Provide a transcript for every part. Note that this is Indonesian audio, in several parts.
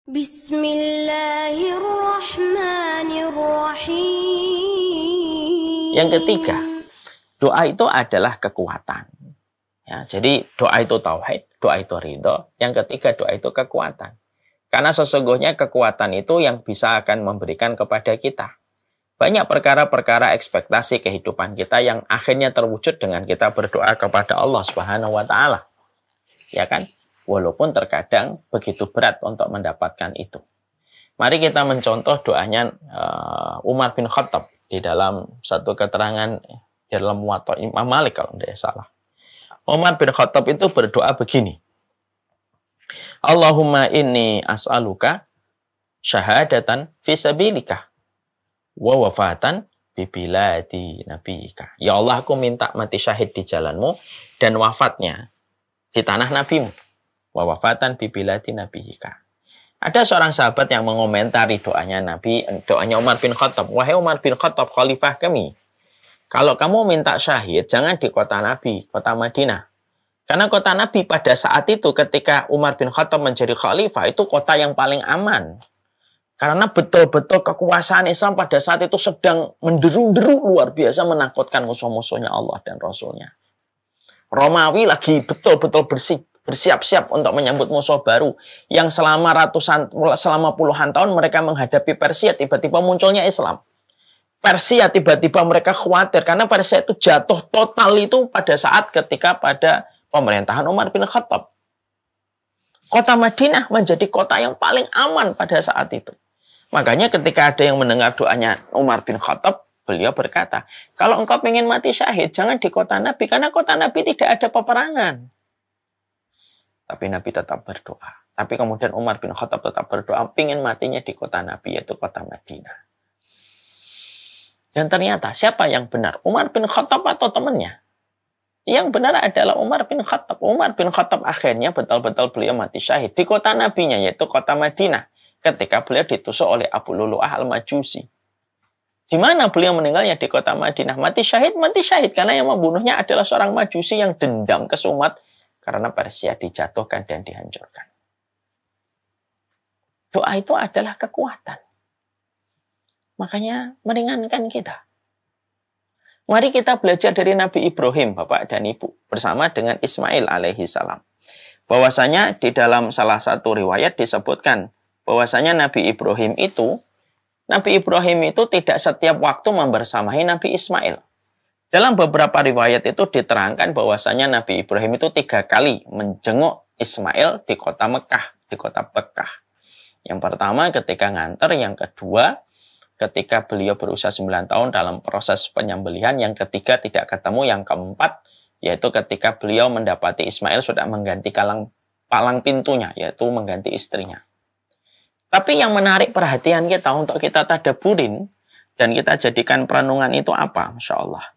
Bismillahirrahmanirrahim. Yang ketiga, doa itu adalah kekuatan. Ya, jadi doa itu tauhid, doa itu ridho. Yang ketiga, doa itu kekuatan. Karena sesungguhnya kekuatan itu yang bisa akan memberikan kepada kita banyak perkara-perkara ekspektasi kehidupan kita yang akhirnya terwujud dengan kita berdoa kepada Allah Subhanahu wa Ta'ala. Ya kan? Walaupun terkadang begitu berat untuk mendapatkan itu. Mari kita mencontoh doanya Umar bin Khattab di dalam satu keterangan di dalam Muwatta Imam Malik kalau tidak salah. Umar bin Khattab itu berdoa begini. Allahumma inni as'aluka syahadatan fi sabilika wa wafatan bi biladi nabiyika. Ya Allah, aku minta mati syahid di jalanmu dan wafatnya di tanah nabimu. Wa wafatan bi biladi nabiyika. Ada seorang sahabat yang mengomentari doanya Umar bin Khattab. Wahai Umar bin Khattab, khalifah kami, kalau kamu minta syahid, jangan di kota Nabi, kota Madinah. Karena kota Nabi pada saat itu ketika Umar bin Khattab menjadi khalifah, itu kota yang paling aman. Karena betul-betul kekuasaan Islam pada saat itu sedang menderu-deru luar biasa menakutkan musuh-musuhnya Allah dan Rasulnya. Romawi lagi betul-betul bersiap-siap untuk menyambut musuh baru yang selama puluhan tahun mereka menghadapi Persia, tiba-tiba munculnya Islam. Persia tiba-tiba mereka khawatir karena Persia itu jatuh total itu pada saat ketika pada pemerintahan Umar bin Khattab. Kota Madinah menjadi kota yang paling aman pada saat itu. Makanya ketika ada yang mendengar doanya Umar bin Khattab, beliau berkata, kalau engkau ingin mati syahid, jangan di kota Nabi, karena kota Nabi tidak ada peperangan. Tapi Nabi tetap berdoa. Tapi kemudian Umar bin Khattab tetap berdoa, ingin matinya di kota Nabi, yaitu kota Madinah. Dan ternyata siapa yang benar? Umar bin Khattab atau temannya? Yang benar adalah Umar bin Khattab. Umar bin Khattab akhirnya betul-betul beliau mati syahid di kota Nabinya, yaitu kota Madinah. Ketika beliau ditusuk oleh Abu Lulu'ah al-Majusi. Di mana beliau meninggalnya? Di kota Madinah. Mati syahid. Karena yang membunuhnya adalah seorang Majusi yang dendam kesumat karena Persia dijatuhkan dan dihancurkan. Doa itu adalah kekuatan. Makanya meringankan kita. Mari kita belajar dari Nabi Ibrahim, Bapak dan Ibu, bersama dengan Ismail alaihi salam. Bahwasanya di dalam salah satu riwayat disebutkan bahwasanya Nabi Ibrahim itu tidak setiap waktu membersamai Nabi Ismail. Dalam beberapa riwayat itu diterangkan bahwasanya Nabi Ibrahim itu 3 kali menjenguk Ismail di kota Mekah, di kota Mekah. Yang pertama ketika nganter, yang kedua ketika beliau berusia 9 tahun dalam proses penyembelihan, yang ketiga tidak ketemu, yang keempat yaitu ketika beliau mendapati Ismail sudah mengganti palang pintunya, yaitu mengganti istrinya. Tapi yang menarik perhatian kita untuk kita tadaburin dan kita jadikan perenungan itu apa? Masya Allah.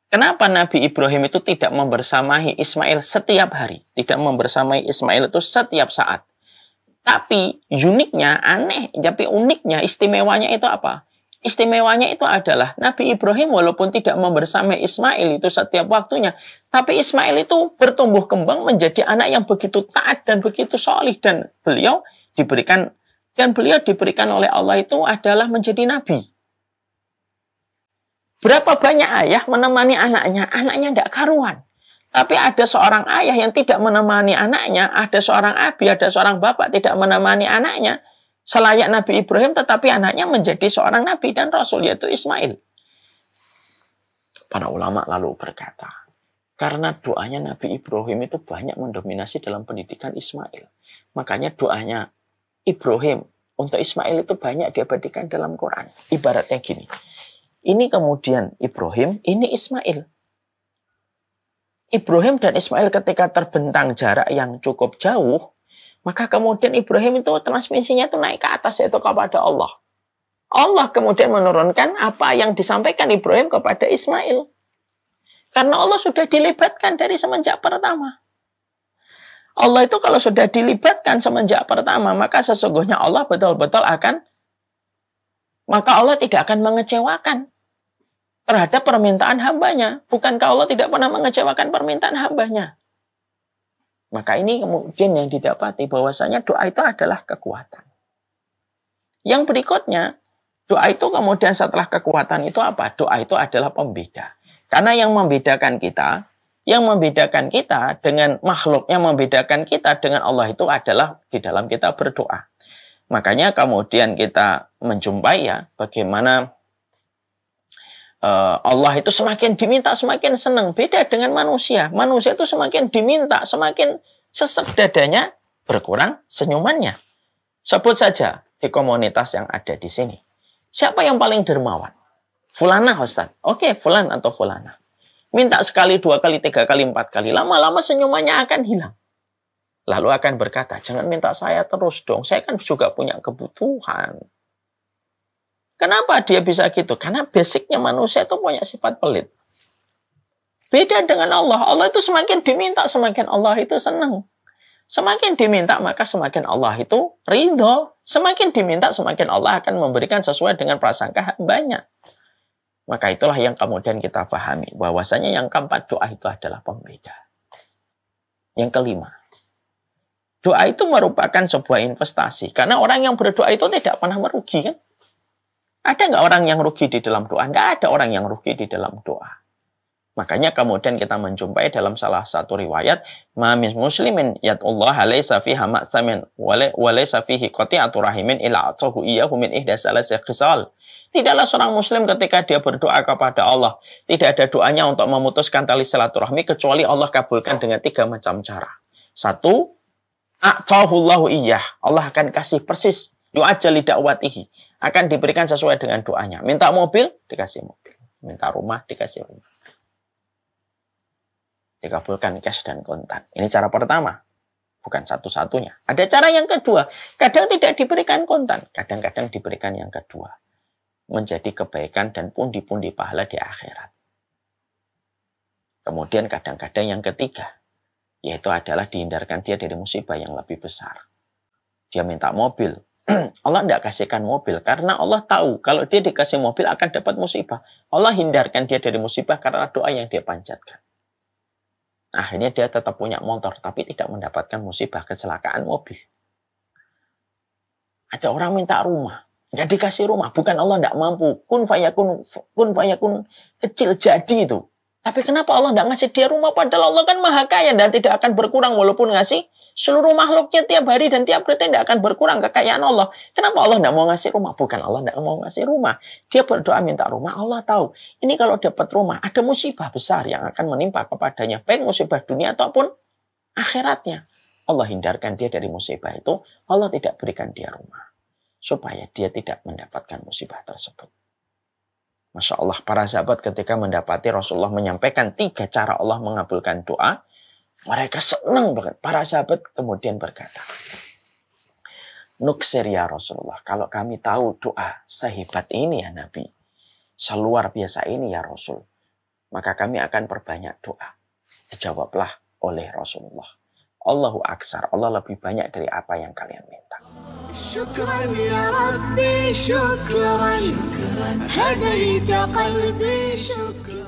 Kenapa Nabi Ibrahim itu tidak membersamai Ismail setiap hari? Tidak membersamai Ismail itu setiap saat. Tapi uniknya, istimewanya itu apa? Istimewanya itu adalah Nabi Ibrahim walaupun tidak membersamai Ismail itu setiap waktunya, tapi Ismail itu bertumbuh kembang menjadi anak yang begitu taat dan begitu solih, dan beliau diberikan oleh Allah itu adalah menjadi nabi. Berapa banyak ayah menemani anaknya? Anaknya tidak karuan. Tapi ada seorang ayah yang tidak menemani anaknya, ada seorang abi, ada seorang bapak tidak menemani anaknya, selayak Nabi Ibrahim, tetapi anaknya menjadi seorang nabi dan rasul, yaitu Ismail. Para ulama lalu berkata, karena doanya Nabi Ibrahim itu banyak mendominasi dalam pendidikan Ismail. Makanya doanya Ibrahim untuk Ismail itu banyak diabadikan dalam Quran. Ibaratnya gini, ini kemudian Ibrahim, ini Ismail. Ibrahim dan Ismail ketika terbentang jarak yang cukup jauh, maka kemudian Ibrahim itu transmisinya itu naik ke atas, yaitu kepada Allah. Allah kemudian menurunkan apa yang disampaikan Ibrahim kepada Ismail. Karena Allah sudah dilibatkan dari semenjak pertama. Allah itu kalau sudah dilibatkan semenjak pertama, maka sesungguhnya Allah betul-betul maka Allah tidak akan mengecewakan terhadap permintaan hambanya. Bukankah Allah tidak pernah mengecewakan permintaan hambanya? Maka ini kemudian yang didapati bahwasanya doa itu adalah kekuatan. Yang berikutnya, doa itu kemudian setelah kekuatan itu apa? Doa itu adalah pembeda. Karena yang membedakan kita dengan makhluk, yang membedakan kita dengan Allah itu adalah di dalam kita berdoa. Makanya kemudian kita menjumpai ya bagaimana Allah itu semakin diminta semakin senang. Beda dengan manusia. Manusia itu semakin diminta semakin sesek dadanya, berkurang senyumannya. Sebut saja di komunitas yang ada di sini. Siapa yang paling dermawan? Fulana, Ustaz. Oke, fulan atau fulana. Minta sekali, 2 kali, 3 kali, 4 kali. Lama-lama senyumannya akan hilang. Lalu akan berkata, jangan minta saya terus dong. Saya kan juga punya kebutuhan. Kenapa dia bisa gitu? Karena basicnya manusia itu punya sifat pelit. Beda dengan Allah. Allah itu semakin diminta, semakin Allah itu senang. Semakin diminta, maka semakin Allah itu ridho. Semakin diminta, semakin Allah akan memberikan sesuai dengan prasangka hambanya. Maka itulah yang kemudian kita pahami. Bahwasanya yang keempat, doa itu adalah pembeda. Yang kelima, doa itu merupakan sebuah investasi. Karena orang yang berdoa itu tidak pernah merugi, kan? Ada nggak orang yang rugi di dalam doa? Nggak ada orang yang rugi di dalam doa. Makanya kemudian kita menjumpai dalam salah satu riwayat, ma min muslimin yatullah laisa fiha ma'samin wa laisa fihi qati'atu rahimin illa atahu iyyahu min ihda salasi khisal. Tidaklah seorang muslim ketika dia berdoa kepada Allah, tidak ada doanya untuk memutuskan tali silaturahmi kecuali Allah kabulkan dengan 3 macam cara. 1, a'tahullahu iyyah. Allah akan kasih persis doa jali dakwatihi, akan diberikan sesuai dengan doanya. Minta mobil, dikasih mobil. Minta rumah, dikasih rumah. Dikabulkan cash dan kontan. Ini cara pertama. Bukan satu-satunya. Ada cara yang kedua. Kadang tidak diberikan kontan. Kadang-kadang diberikan yang kedua. Menjadi kebaikan dan pundi-pundi pahala di akhirat. Kemudian kadang-kadang yang ketiga. Yaitu adalah dihindarkan dia dari musibah yang lebih besar. Dia minta mobil. Allah tidak kasihkan mobil karena Allah tahu kalau dia dikasih mobil akan dapat musibah. Allah hindarkan dia dari musibah karena doa yang dia panjatkan. Akhirnya dia tetap punya motor tapi tidak mendapatkan musibah kecelakaan mobil. Ada orang minta rumah, nggak dikasih rumah, bukan Allah tidak mampu. Kun fayakun kecil jadi itu. Tapi kenapa Allah tidak ngasih dia rumah? Padahal Allah kan maha kaya dan tidak akan berkurang walaupun ngasih seluruh makhluknya tiap hari dan tiap detik tidak akan berkurang kekayaan Allah. Kenapa Allah tidak mau ngasih rumah? Bukan Allah tidak mau ngasih rumah. Dia berdoa minta rumah. Allah tahu. Ini kalau dapat rumah ada musibah besar yang akan menimpa kepadanya. Baik musibah dunia ataupun akhiratnya. Allah hindarkan dia dari musibah itu. Allah tidak berikan dia rumah. Supaya dia tidak mendapatkan musibah tersebut. Masya Allah, para sahabat ketika mendapati Rasulullah menyampaikan 3 cara Allah mengabulkan doa, mereka senang banget. Para sahabat kemudian berkata, Nuksir ya Rasulullah, kalau kami tahu doa sehebat ini ya Nabi, seluar biasa ini ya Rasul, maka kami akan perbanyak doa. Dijawablah oleh Rasulullah, Allahu Aksar, Allah lebih banyak dari apa yang kalian minta. شكرا يا ربي شكرا هديت قلبي شكرا